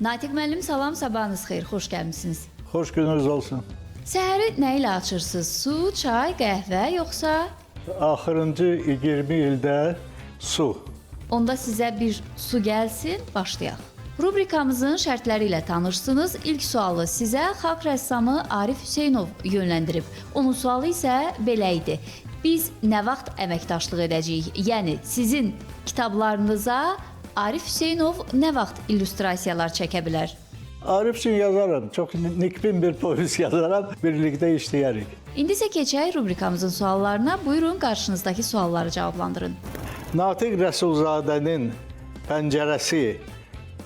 Natiq müəllim, salam, sabahınız xeyir, xoş gəlmisiniz. Xoş gününüz olsun. Səhəri nə ilə açırsınız? Su, çay, qəhvə, yoxsa? Axırıncı 20 ildə su. Onda sizə bir su gəlsin, başlayaq. Rubrikamızın şərtləri ilə tanışsınız. İlk sualı sizə xalq rəssamı Arif Hüseynov yönləndirib. Onun sualı isə belə idi. Biz nə vaxt əməkdaşlıq edəcəyik? Yəni sizin kitablarınıza Arif Hüseynov nə vaxt illüstrasiyalar çəkə bilər? Arif üçün yazaram. Çox nikbin bir polis yazaram. Birlikdə işləyərik. İndi isə keçək rubrikamızın suallarına. Buyurun, qarşınızdakı sualları cavablandırın. Natiq Rəsulzadənin pəncərəsi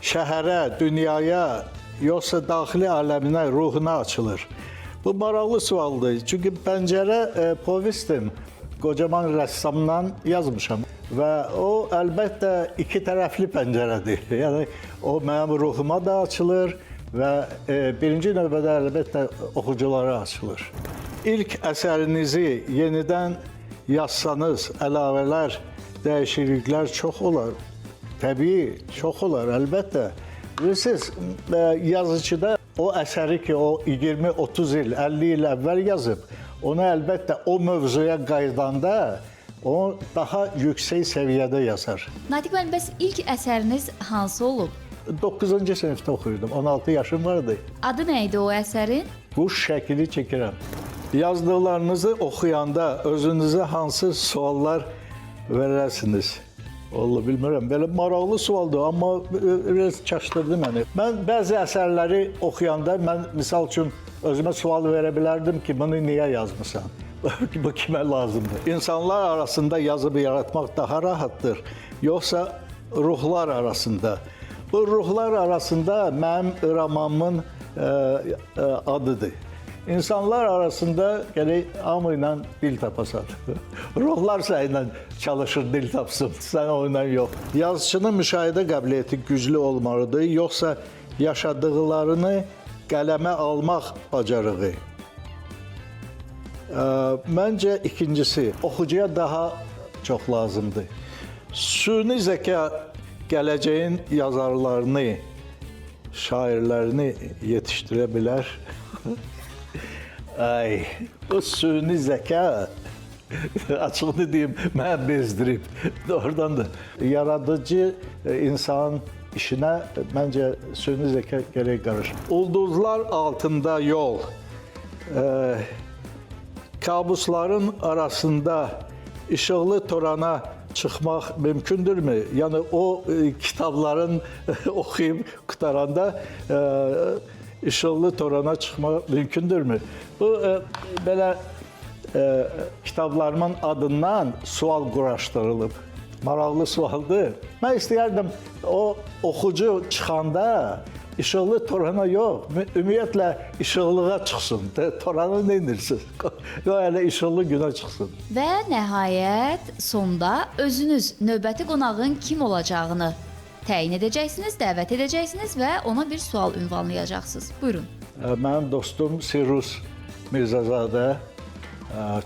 şəhərə, dünyaya, yoxsa daxili aləminə, ruhuna açılır? Bu maraqlı sualdır. Çünki pəncərə povestim qocaman rəssamdan yazmışam. Və o, əlbəttə, iki tərəfli pəncərədir. Yəni, o mənim ruhuma da açılır və birinci növbədə əlbəttə oxuculara açılır. İlk əsərinizi yenidən yazsanız, əlavələr, dəyişikliklər çox olar. Təbii, çox olar, əlbəttə. Bilirsiniz, yazıcıda o əsəri ki, o 20-30 il, 50 il əvvəl yazıb, onu əlbəttə o mövzuya qaydanda o daha yüksək səviyyədə yazar. Natiq müəllim, bəs ilk əsəriniz hansı olub? 9-cu sinifdə oxuyurdum, 16 yaşım vardı. Adı nə idi o əsərin? Quş şəkili çəkirəm. Yazdıqlarınızı oxuyanda özünüzə hansı suallar verərsiniz? Vallahi bilmirəm, belə maraqlı sualdır, amma biraz çaşdırdı məni. Mən bəzi əsərləri oxuyanda, mən misal üçün özümə sual verə bilərdim ki, bunu niyə yazmısan? Bu kimə lazımdır? İnsanlar arasında yazıb yaratmaq daha rahatdır, yoxsa ruhlar arasında? Bu ruhlar arasında mənim romanımın adıdır. İnsanlar arasında gərək hamı ilə dil tapasan. Ruhlar sənlə çalışır, dil tapsın, sən o ilə yox. Yazıçının müşahidə qabiliyyəti güclü olmalıdır, yoxsa yaşadıqlarını qələmə almaq bacarığı? Məncə ikincisi, oxucuya daha çox lazımdır. Süni zəka gələcəyin yazarlarını, şairlərini yetişdirə bilər. Ay, o süni zəka, açığını deyim, mənə bezdirib. Doğrudan da yaradıcı insan işinə məncə süni zəka gərək qarışır. Ulduzlar altında yol, kabusların arasında işıqlı torana çıxmaq mümkündürmü? Yəni o kitabların oxuyub qutaranda işıqlı torana çıxmaq mümkündürmü? Bu belə kitablarımın adından sual quraşdırılıb. Maraqlı sualdır. Mən istəyərdim o oxucu çıxanda işıqlı torana yox, ümumiyyətlə işıqlığa çıxsın. Toranı nə edirsiniz? Yox, elə işıqlı günə çıxsın. Və nəhayət, sonda özünüz növbəti qonağın kim olacağını təyin edəcəksiniz, dəvət edəcəksiniz və ona bir sual ünvanlayacaqsınız. Buyurun. Mənim dostum Sirus Mirzazadə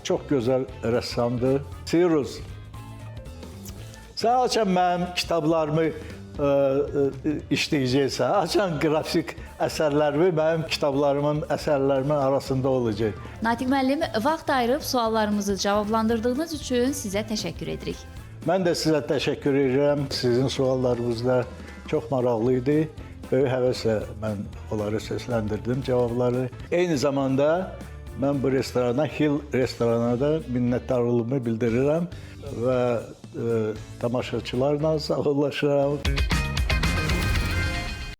çox gözəl rəssamdır. Sirus, sən açan mənim kitablarımı işləyəcəksən, açan qrafik əsərlərimi mənim kitablarımın, əsərlərimin arasında olacaq. Natiq müəllim, vaxt ayırıb suallarımızı cavablandırdığınız üçün sizə təşəkkür edirik. Mən də sizə təşəkkür edirəm. Sizin suallarınız da çox maraqlı idi. Böyük həvəslə mən onları səsləndirdim, cavabları. Eyni zamanda mən bu restorana, Hill restoranına da minnətdarlığımı bildirirəm və tamaşaçılarla sağollaşıram.